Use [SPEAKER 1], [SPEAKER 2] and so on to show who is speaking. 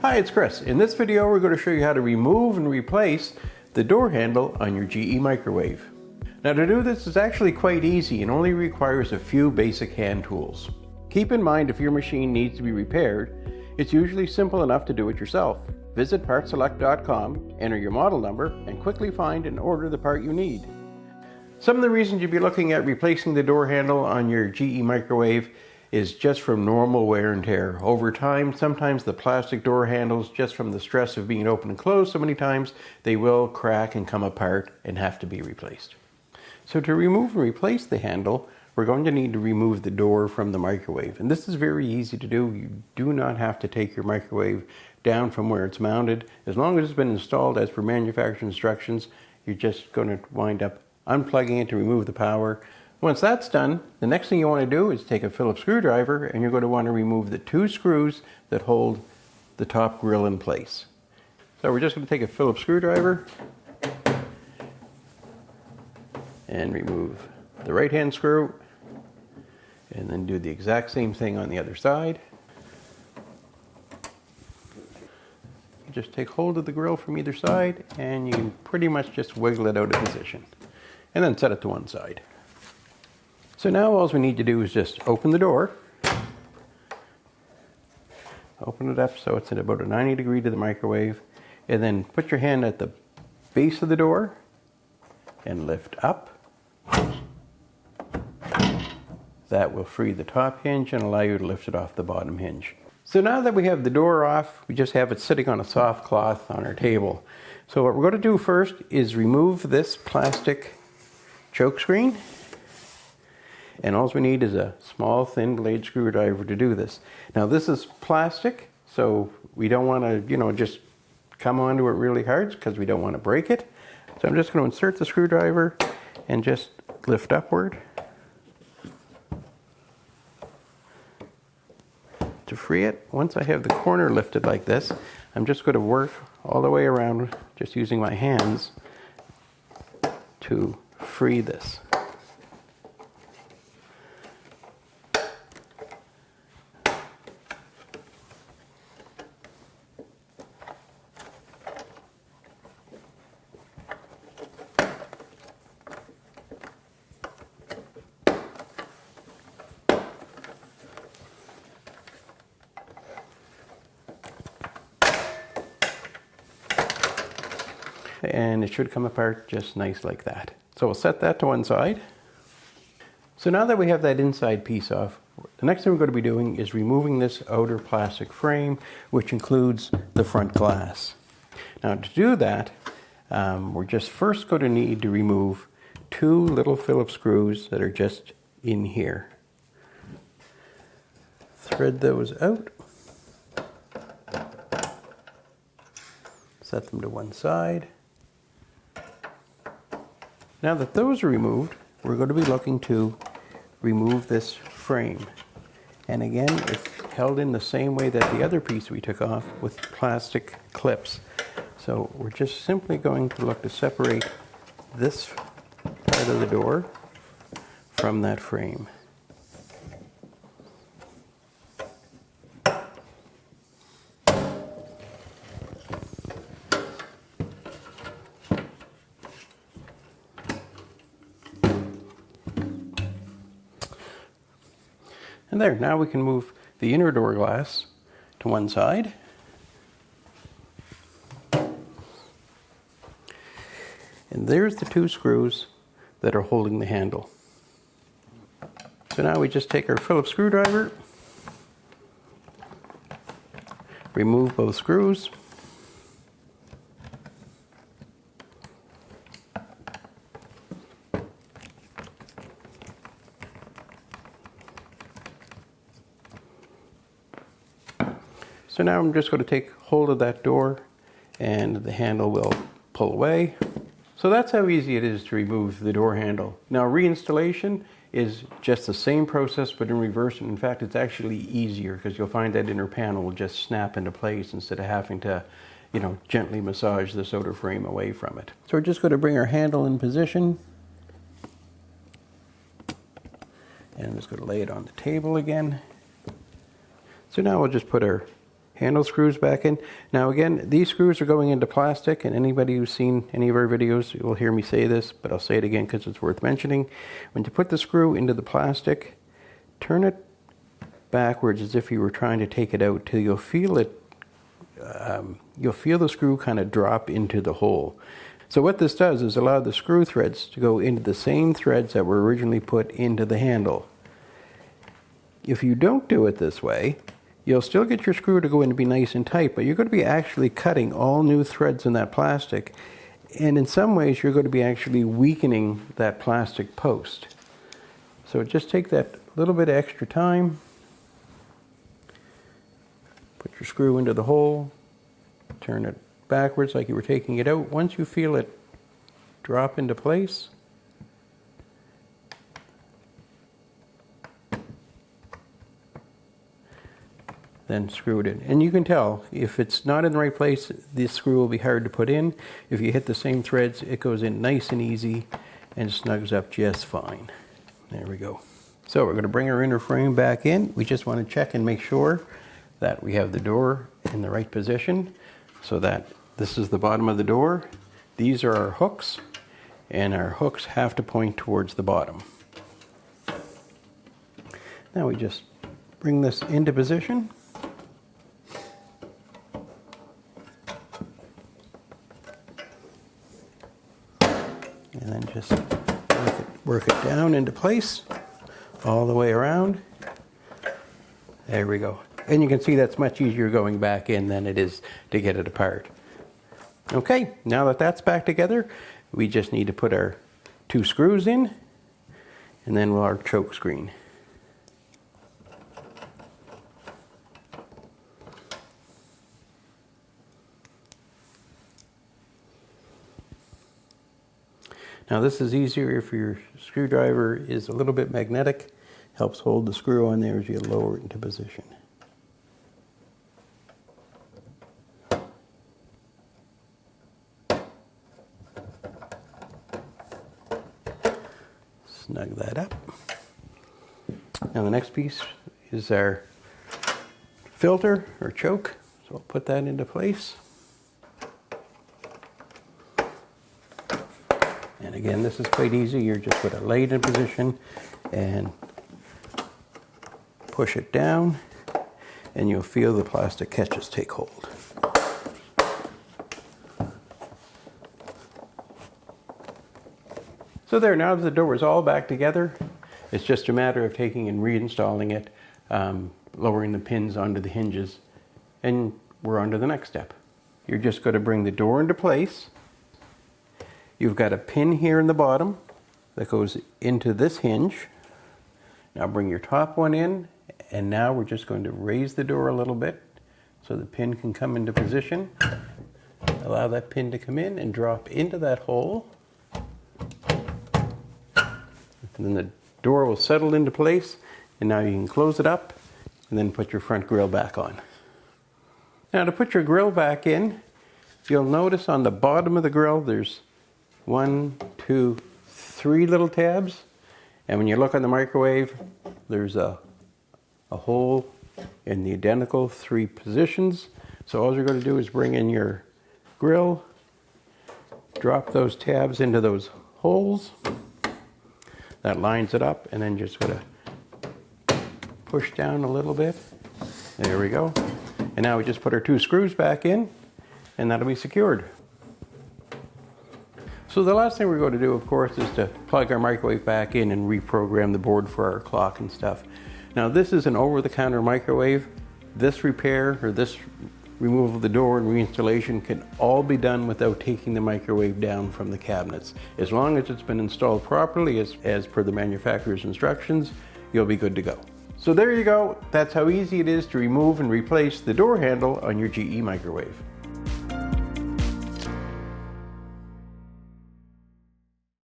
[SPEAKER 1] Hi, it's Chris. In this video, we're going to show you how to remove and replace the door handle on your GE microwave. Now, to do this is actually quite easy and only requires a few basic hand tools. Keep in mind, if your machine needs to be repaired, it's usually simple enough to do it yourself. Visit PartSelect.com, enter your model number, and quickly find and order the part you need. Some of the reasons you'd be looking at replacing the door handle on your GE microwave is just from normal wear and tear. Over time, sometimes the plastic door handles, just from the stress of being open and closed so many times, they will crack and come apart and have to be replaced. So to remove and replace the handle, we're going to need to remove the door from the microwave. And this is very easy to do. You do not have to take your microwave down from where it's mounted. As long as it's been installed as per manufacturer instructions, you're just going to wind up unplugging it to remove the power. Once that's done, the next thing you want to do is take a Phillips screwdriver, and you're going to want to remove the two screws that hold the top grill in place. So we're just going to take a Phillips screwdriver and remove the right hand screw, and then do the exact same thing on the other side. Just take hold of the grill from either side, and you can pretty much just wiggle it out of position, and then set it to one side. So now all we need to do is just open the door. Open it up so it's at about a 90 degree to the microwave, and then put your hand at the base of the door and lift up. That will free the top hinge and allow you to lift it off the bottom hinge. So now that we have the door off, we just have it sitting on a soft cloth on our table. So what we're going to do first is remove this plastic choke screen. And all we need is a small thin blade screwdriver to do this. Now this is plastic, so we don't want to, just come onto it really hard because we don't want to break it. So I'm just going to insert the screwdriver and just lift upward to free it. Once I have the corner lifted like this, I'm just going to work all the way around, just using my hands to free this. And it should come apart just nice like that. So we'll set that to one side. So now that we have that inside piece off, the next thing we're going to be doing is removing this outer plastic frame, which includes the front glass. Now to do that, we're just first going to need to remove two little Phillips screws that are just in here. Thread those out. Set them to one side. Now that those are removed, we're going to be looking to remove this frame. And again, it's held in the same way that the other piece we took off, with plastic clips. So we're just simply going to look to separate this part of the door from that frame. And there, now we can move the inner door glass to one side. And there's the two screws that are holding the handle. So now we just take our Phillips screwdriver, remove both screws, so now I'm just going to take hold of that door and the handle will pull away. So that's how easy it is to remove the door handle. Now reinstallation is just the same process but in reverse. In fact, it's actually easier because you'll find that inner panel will just snap into place instead of having to, gently massage this outer frame away from it. So we're just going to bring our handle in position. And I'm just going to lay it on the table again. So now we'll just put our handle screws back in. Now again, these screws are going into plastic, and anybody who's seen any of our videos will hear me say this, but I'll say it again because it's worth mentioning. When you put the screw into the plastic, turn it backwards as if you were trying to take it out till you'll feel it. You'll feel the screw kind of drop into the hole. So what this does is allow the screw threads to go into the same threads that were originally put into the handle. If you don't do it this way, you'll still get your screw to go in to be nice and tight, but you're going to be actually cutting all new threads in that plastic. And in some ways, you're going to be actually weakening that plastic post. So just take that little bit of extra time. Put your screw into the hole. Turn it backwards like you were taking it out. Once you feel it drop into place, then screw it in. And you can tell if it's not in the right place, this screw will be hard to put in. If you hit the same threads, it goes in nice and easy and snugs up just fine. There we go. So we're going to bring our inner frame back in. We just want to check and make sure that we have the door in the right position, so that this is the bottom of the door. These are our hooks, and our hooks have to point towards the bottom. Now we just bring this into position. And then just work it down into place all the way around. There we go. And you can see that's much easier going back in than it is to get it apart. Okay, now that that's back together, we just need to put our 2 screws in, and then our choke screen. Now this is easier if your screwdriver is a little bit magnetic. Helps hold the screw on there as you lower it into position. Snug that up. Now the next piece is our filter or choke. So I'll put that into place. And again, this is quite easy. You're just put a light in position and push it down, and you'll feel the plastic catches take hold. So there, now that the door is all back together, it's just a matter of taking and reinstalling it, lowering the pins onto the hinges, and we're on to the next step. You're just going to bring the door into place. You've got a pin here in the bottom that goes into this hinge. Now bring your top one in, and now we're just going to raise the door a little bit so the pin can come into position. Allow that pin to come in and drop into that hole. And then the door will settle into place, and now you can close it up and then put your front grille back on. Now to put your grille back in, you'll notice on the bottom of the grille there's 1, 2, 3 little tabs, and when you look on the microwave there's a hole in the identical 3 positions. So all you're going to do is bring in your grille, drop those tabs into those holes. That lines it up, and then just sort of push down a little bit. There we go. And now we just put our 2 screws back in, and that'll be secured. So the last thing we're going to do, of course, is to plug our microwave back in and reprogram the board for our clock and stuff. Now this is an over-the-counter microwave. This repair or this removal of the door and reinstallation can all be done without taking the microwave down from the cabinets. As long as it's been installed properly as per the manufacturer's instructions, you'll be good to go. So there you go. That's how easy it is to remove and replace the door handle on your GE microwave.